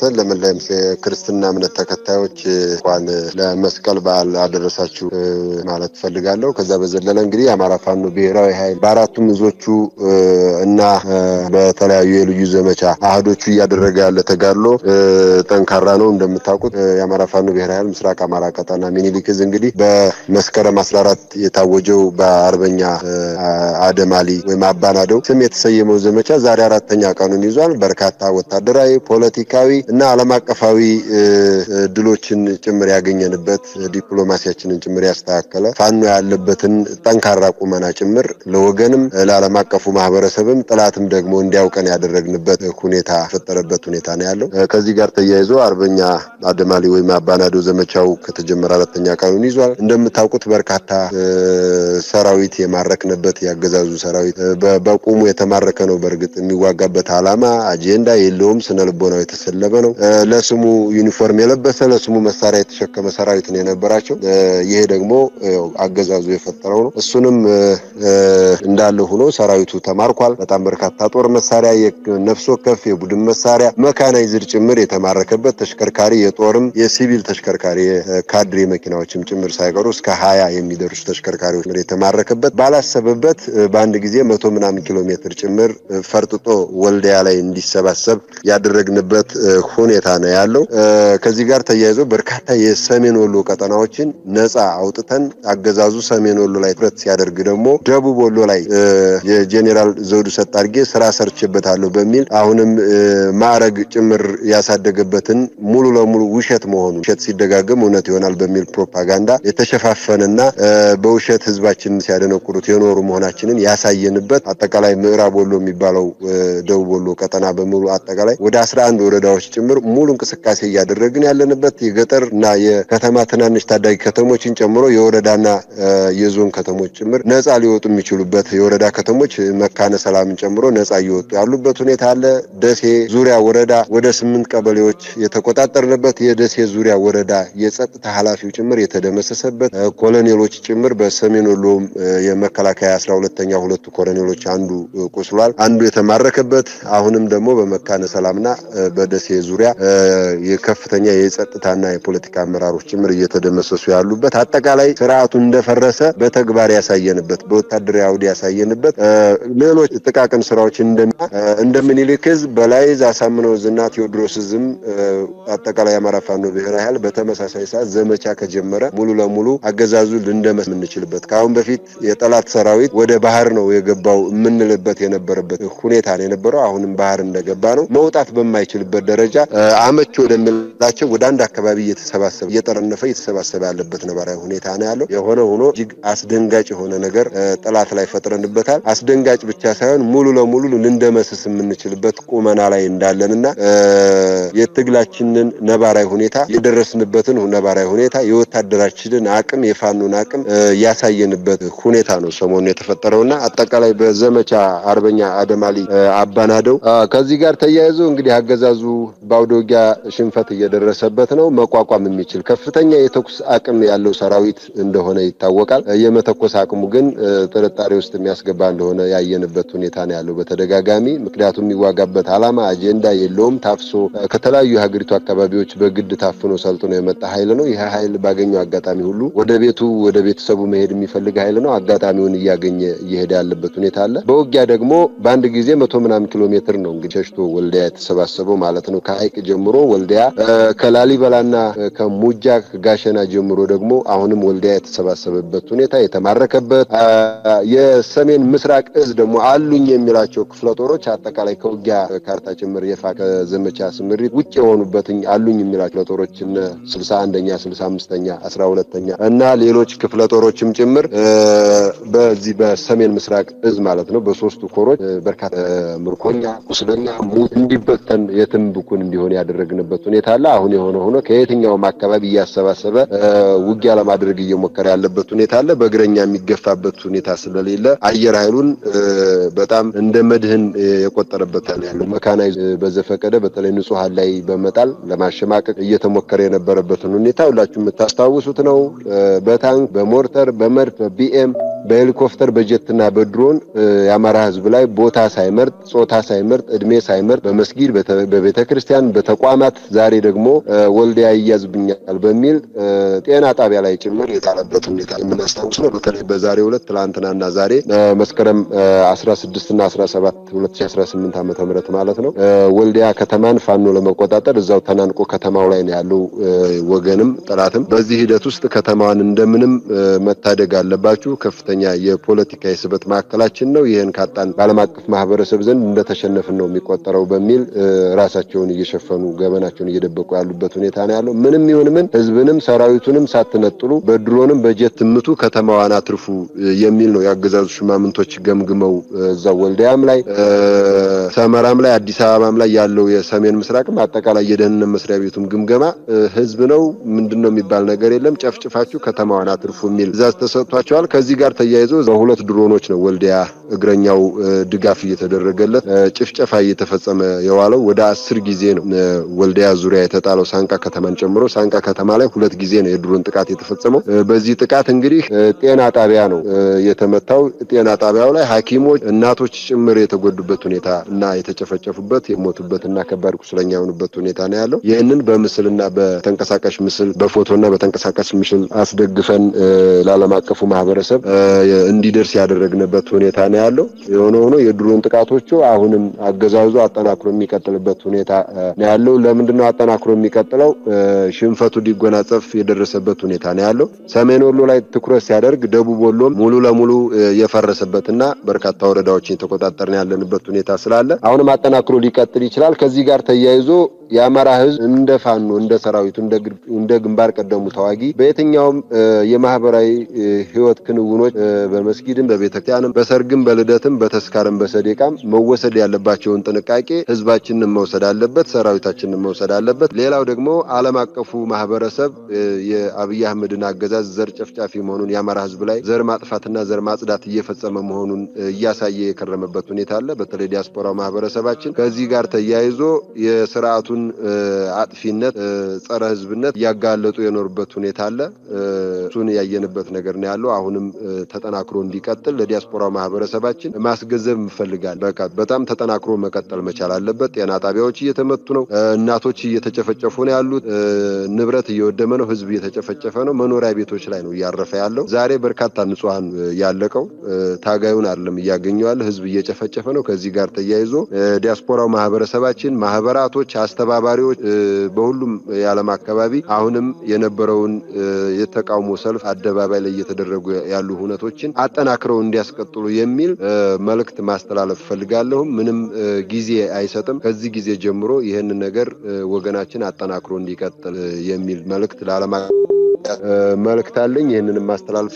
አድርሰን ለመላም ክርስትና እምነት ተከታዮች እንኳን ለመስቀል በዓል አደረሳችሁ ማለት ፈልጋለሁ። ከዛ በዘለለ እንግዲህ አማራ ፋኖ ብሔራዊ ኃይል በአራቱም እዞቹ እና በተለያዩ የልዩ ዘመቻ አህዶቹ እያደረገ ያለ ተጋድሎ ጠንካራ ነው። እንደምታውቁት የአማራ ፋኖ ብሔራዊ ኃይል ምስራቅ አማራ ቀጠና ሚኒሊክ እዝ እንግዲህ በመስከረም 14 የታወጀው በአርበኛ አደማሊ ወይም አባናደው ስም የተሰየመው ዘመቻ ዛሬ አራተኛ ቀኑን ይዟል። በርካታ ወታደራዊ፣ ፖለቲካዊ እና ዓለም አቀፋዊ ድሎችን ጭምር ያገኘንበት ዲፕሎማሲያችንን ጭምር ያስተካከለ ፋኖ ያለበትን ጠንካራ ቁመና ጭምር ለወገንም ለዓለም አቀፉ ማህበረሰብም ጥላትም ደግሞ እንዲያውቀን ያደረግንበት ሁኔታ ፈጠረበት ሁኔታ ነው ያለው። ከዚህ ጋር ተያይዞ አርበኛ አደማሊ ወይም አባናደው ዘመቻው ከተጀመረ አራተኛ ቀኑን ይዟል። እንደምታውቁት በርካታ ሰራዊት የማረክንበት ያገዛዙ ሰራዊት በቁሙ የተማረከ ነው። በርግጥ የሚዋጋበት ዓላማ አጀንዳ የለውም። ስነልቦናው የተሰለበ ነው። ለስሙ ዩኒፎርም የለበሰ ለስሙ መሳሪያ የተሸከመ ሰራዊት ነው የነበራቸው። ይሄ ደግሞ አገዛዙ የፈጠረው ነው። እሱንም እንዳለ ሆኖ ሰራዊቱ ተማርኳል። በጣም በርካታ ጦር መሳሪያ፣ የነፍስ ወከፍ የቡድን መሳሪያ፣ መካናይዝድ ጭምር የተማረከበት ተሽከርካሪ፣ የጦርም የሲቪል ተሽከርካሪ ካድሬ መኪናዎችም ጭምር ሳይቀሩ እስከ 20 የሚደርሱ ተሽከርካሪዎች የተማረከበት ባላሰበበት በአንድ ጊዜ 100 ምናምን ኪሎ ሜትር ጭምር ፈርጥጦ ወልዲያ ላይ እንዲሰባሰብ ያደረግንበት ሁኔታ ነው ያለው። ከዚህ ጋር ተያይዞ በርካታ የሰሜን ወሎ ቀጠናዎችን ነፃ አውጥተን አገዛዙ ሰሜን ወሎ ላይ ትኩረት ሲያደርግ ደግሞ ደቡብ ወሎ ላይ የጄኔራል ዘውዱ ሰጣርጌ ስራ ሰርችበታለሁ በሚል አሁንም ማዕረግ ጭምር ያሳደገበትን ሙሉ ለሙሉ ውሸት መሆኑ ውሸት ሲደጋገም እውነት ይሆናል በሚል ፕሮፓጋንዳ የተሸፋፈነና በውሸት ህዝባችንን ሲያደነቁሩት የኖሩ መሆናችንን ያሳየንበት አጠቃላይ ምዕራብ ወሎ የሚባለው ደቡብ ወሎ ቀጠና በሙሉ አጠቃላይ ወደ 11 ወረዳዎች ጭምር ሙሉ እንቅስቃሴ እያደረግን ያለንበት የገጠርና የከተማ ትናንሽ ታዳጊ ከተሞችን ጨምሮ የወረዳና የዞን ከተሞች ጭምር ነፃ ሊወጡ የሚችሉበት የወረዳ ከተሞች መካነ ሰላምን ጨምሮ ነፃ እየወጡ ያሉበት ሁኔታ አለ። ደሴ ዙሪያ ወረዳ ወደ 8 ቀበሌዎች የተቆጣጠርንበት የደሴ ዙሪያ ወረዳ የጸጥታ ኃላፊው ጭምር የተደመሰሰበት ኮሎኔሎች ጭምር በሰሜን ወሎ የመከላከያ 12ኛ ሁለቱ ኮሎኔሎች አንዱ ቆስሏል፣ አንዱ የተማረከበት አሁንም ደግሞ በመካነ ሰላምና በደሴ ዙሪያ የከፍተኛ የጸጥታና የፖለቲካ አመራሮች ጭምር እየተደመሰሱ ያሉበት አጠቃላይ ስርዓቱ እንደፈረሰ በተግባር ያሳየንበት በወታደራዊ አውድ ያሳየንበት ሌሎች ጥቃቅን ስራዎች እንደምኒልክ ህዝብ በላይ አሳምነው ዝና ቴዎድሮስ ዝም አጠቃላይ አማራ ፋኖ ብሔራዊ ኃይል በተመሳሳይ ሰዓት ዘመቻ ከጀመረ ሙሉ ለሙሉ አገዛዙ ልንደመስ የምንችልበት ካሁን በፊት የጠላት ሰራዊት ወደ ባህር ነው የገባው የምንልበት የነበረበት ሁኔታ ነው የነበረው። አሁንም ባህር እንደገባ ነው መውጣት በማይችልበት ደረጃ አመች ወደምላቸው ወደ አንድ አካባቢ እየተሰባሰበ ያለበት ነባራዊ ሁኔታ ነው ያለው። የሆነ ሆኖ እጅግ አስደንጋጭ የሆነ ነገር ጠላት ላይ ፈጥረንበታል። አስደንጋጭ ብቻ ሳይሆን ሙሉ ለሙሉ ልንደመስስ የምንችልበት ቁመና ላይ እንዳለንና የትግላችንን ነባራዊ ሁኔታ የደረስንበትን ነባራዊ ሁኔታ የወታደራችንን አቅም የፋኖን አቅም ያሳየንበት ሁኔታ ነው ሰሞኑን የተፈጠረውና አጠቃላይ በዘመቻ አርበኛ አደማሊ አባናደው ከዚህ ጋር ተያይዞ እንግዲህ አገዛዙ ባውዶጊያ ሽንፈት እየደረሰበት ነው። መቋቋም የሚችል ከፍተኛ የተኩስ አቅም ያለው ሰራዊት እንደሆነ ይታወቃል። የመተኮስ አቅሙ ግን ጥርጣሬ ውስጥ የሚያስገባ እንደሆነ ያየንበት ሁኔታ ነው ያለው በተደጋጋሚ። ምክንያቱም የሚዋጋበት ዓላማ አጀንዳ የለውም። ታፍሶ ከተለያዩ ሀገሪቱ አካባቢዎች በግድ ታፍኖ ሰልጥኖ የመጣ ኃይል ነው። ይሄ ኃይል ባገኘው አጋጣሚ ሁሉ ወደ ቤቱ ወደ ቤተሰቡ መሄድ የሚፈልግ ኃይል ነው። አጋጣሚውን እያገኘ እየሄደ ያለበት ሁኔታ አለ። በውጊያ ደግሞ በአንድ ጊዜ 100 ምናምን ኪሎ ሜትር ነው እንግዲህ ሸሽቶ ወልዲያ የተሰባሰበው ማለት ነው። ከሀይቅ ጀምሮ ወልዲያ ከላሊበላና ከሙጃ ጋሸና ጀምሮ ደግሞ አሁንም ወልዲያ የተሰባሰበበት ሁኔታ የተማረከበት የሰሜን ምስራቅ እዝ ደግሞ አሉኝ የሚላቸው ክፍለ ጦሮች አጠቃላይ ከውጊያ ካርታ ጭምር የፋከ ዘመቻ ስምሪት ውጭ የሆኑበትኝ አሉኝ የሚላቸው ጦሮችን 61ኛ 65ኛ 12ኛ እና ሌሎች ክፍለ ጦሮችም ጭምር በዚህ በሰሜን ምስራቅ እዝ ማለት ነው በሶስቱ ኮሮች በርካታ ምርኮኛ ቁስለኛ ሙት እንዲበተን የትም ብኩን እንዲሆን ያደረግንበት ሁኔታ አለ። አሁን የሆነ ሆኖ ከየትኛውም አካባቢ እያሰባሰበ ውጊያ ለማድረግ እየሞከረ ያለበት ሁኔታ አለ። በእግረኛ የሚገፋበት ሁኔታ ስለሌለ አየር ኃይሉን በጣም እንደ መድህን የቆጠረበት ያለው መካናይዝ በዘፈቀደ በተለይ ንጹሃን ላይ በመጣል ለማሸማቀቅ እየተሞከረ የነበረበትን ሁኔታ ሁላችሁም የምታስታውሱት ነው። በታንክ በሞርተር በመድፍ በቢኤም በሄሊኮፕተር በጀትና በድሮን የአማራ ህዝብ ላይ ቦታ ሳይመርጥ ጾታ ሳይመርጥ እድሜ ሳይመርጥ በመስጊድ በቤተክርስቲያን በተቋማት ዛሬ ደግሞ ወልዲያ ይያዝብኛል በሚል ጤና ጣቢያ ላይ ጭምር የጣለበት ሁኔታ የምናስታውስ ነው። በተለይ በዛሬው ዕለት ትላንትናና ዛሬ መስከረም 16 እና 17 2018 ዓ.ም ማለት ነው ወልዲያ ከተማን ፋኖ ለመቆጣጠር እዛው ተናንቆ ከተማው ላይ ነው ያለው ወገንም ጠላትም። በዚህ ሂደት ውስጥ ከተማዋን እንደምንም መታደግ አለባችሁ፣ ከፍተኛ የፖለቲካ የስበት ማዕከላችን ነው፣ ይሄን ካጣን ባለም አቀፍ ማህበረሰብ ዘንድ እንደተሸነፍን ነው የሚቆጠረው በሚል ራሳቸውን እየሸፈኑ ገበናቸውን እየደበቁ ያሉበት ሁኔታ ነው ያለው። ምንም ይሁን ምን ህዝብንም ሰራዊቱንም ሳትነጥሉ በድሮንም በጀት ምቱ ከተማዋን አትርፉ የሚል ነው ያገዛዙ ሽማምንቶች ገምግመው እዛው ወልዲያም ላይ ሰመራም ላይ አዲስ አበባም ላይ ያለው የሰሜን ምስራቅም አጠቃላይ የደህንነት መስሪያ ቤቱም ግምገማ ህዝብ ነው ምንድነው የሚባል ነገር የለም ጨፍጭፋችሁ ከተማዋን አትርፉ የሚል ትዕዛዝ ተሰጥቷቸዋል። ከዚህ ጋር ተያይዞ በሁለት ድሮኖች ነው ወልዲያ እግረኛው ድጋፍ እየተደረገለት ጭፍጨፋ እየተፈጸመ የዋለው። ወደ 10 ጊዜ ነው ወልዲያ ዙሪያ የተጣለው ሳንቃ ከተማን ጨምሮ ሳንቃ ከተማ ላይ 2 ጊዜ ነው የድሮን ጥቃት የተፈጸመው። በዚህ ጥቃት እንግዲህ ጤና ጣቢያ ነው የተመታው። ጤና ጣቢያው ላይ ሐኪሞች እናቶች ጭምር የተጎዱበት ሁኔታ እና የተጨፈጨፉበት የሞቱበትና ከባድ ቁስለኛ የሆኑበት ሁኔታ ነው ያለው። ይህንን በምስልና በተንቀሳቃሽ ምስል በፎቶና በተንቀሳቃሽ ምስል አስደግፈን ለዓለም አቀፉ ማህበረሰብ እንዲደርስ ያደረግንበት ሁኔታ ነው ያለው። የሆነ ሆኖ የድሮን ጥቃቶቹ አሁንም አገዛዙ አጠናክሮ የሚቀጥልበት ሁኔታ ነው ያለው። ለምንድነው አጠናክሮ የሚቀጥለው? ሽንፈቱ ዲጎናጸፍ የደረሰበት ሁኔታ ነው ያለው። ሰሜን ወሎ ላይ ትኩረት ሲያደርግ ደቡብ ወሎም ሙሉ ለሙሉ የፈረሰበትና በርካታ ወረዳዎችን ተቆጣጣርን ያለንበት ሁኔታ ስላለ አሁንም አጠናክሮ ሊቀጥል ይችላል። ከዚህ ጋር ተያይዞ የአማራ ህዝብ እንደ ፋኖ እንደ ሰራዊቱ እንደ ግንባር ቀደሙ ተዋጊ በየትኛውም የማህበራዊ ህይወት ክንውኖች በመስጊድም በቤተክርስቲያንም በሰርግም በልደትም በተስካርም በሰደቃም መወሰድ ያለባቸውን ጥንቃቄ ህዝባችንን መውሰድ አለበት፣ ሰራዊታችንን መውሰድ አለበት። ሌላው ደግሞ ዓለም አቀፉ ማህበረሰብ የአብይ አህመድን አገዛዝ ዘር ጨፍጫፊ መሆኑን የአማራ ህዝብ ላይ ዘር ማጥፋትና ዘር ማጽዳት እየፈጸመ መሆኑን እያሳየ የከረመበት ሁኔታ አለ። በተለይ ዲያስፖራው ማህበረሰባችን ከዚህ ጋር ተያይዞ የሥርዓቱን አጥፊነት ጸረ ህዝብነት ያጋለጡ የኖርበት ሁኔታ አለ። እሱን ያየንበት ነገር ነው ያለው። አሁንም ተጠናክሮ እንዲቀጥል ለዲያስፖራው ማህበረሰባችን ማስገንዘብ እንፈልጋለን። በቃ በጣም ተጠናክሮ መቀጠል መቻል አለበት። ጤና ጣቢያዎች እየተመቱ ነው፣ እናቶች እየተጨፈጨፉ ነው ያሉት፣ ንብረት እየወደመ ነው፣ ህዝብ እየተጨፈጨፈ ነው፣ መኖሪያ ቤቶች ላይ ነው እያረፈ ያለው። ዛሬ በርካታ ንጹሃን ያለቀው ታጋዩን አይደለም እያገኘው ያለ ህዝብ እየጨፈጨፈ ነው። ከዚህ ጋር ተያይዞ ዲያስፖራው ማህበረሰባችን ማህበራቶች አስተባባሪዎች በሁሉም የዓለም አካባቢ አሁንም የነበረውን የተቃውሞ ሰልፍ አደባባይ ላይ እየተደረጉ ያሉ ሁነቶችን አጠናክረው እንዲያስቀጥሉ የሚል መልእክት ማስተላለፍ ፈልጋለሁ። ምንም ጊዜ አይሰጥም። ከዚህ ጊዜ ጀምሮ ይሄን ነገር ወገናችን አጠናክሮ እንዲቀጥል የሚል መልእክት ለዓለም መልእክት አለኝ። ይሄንንም ማስተላለፍ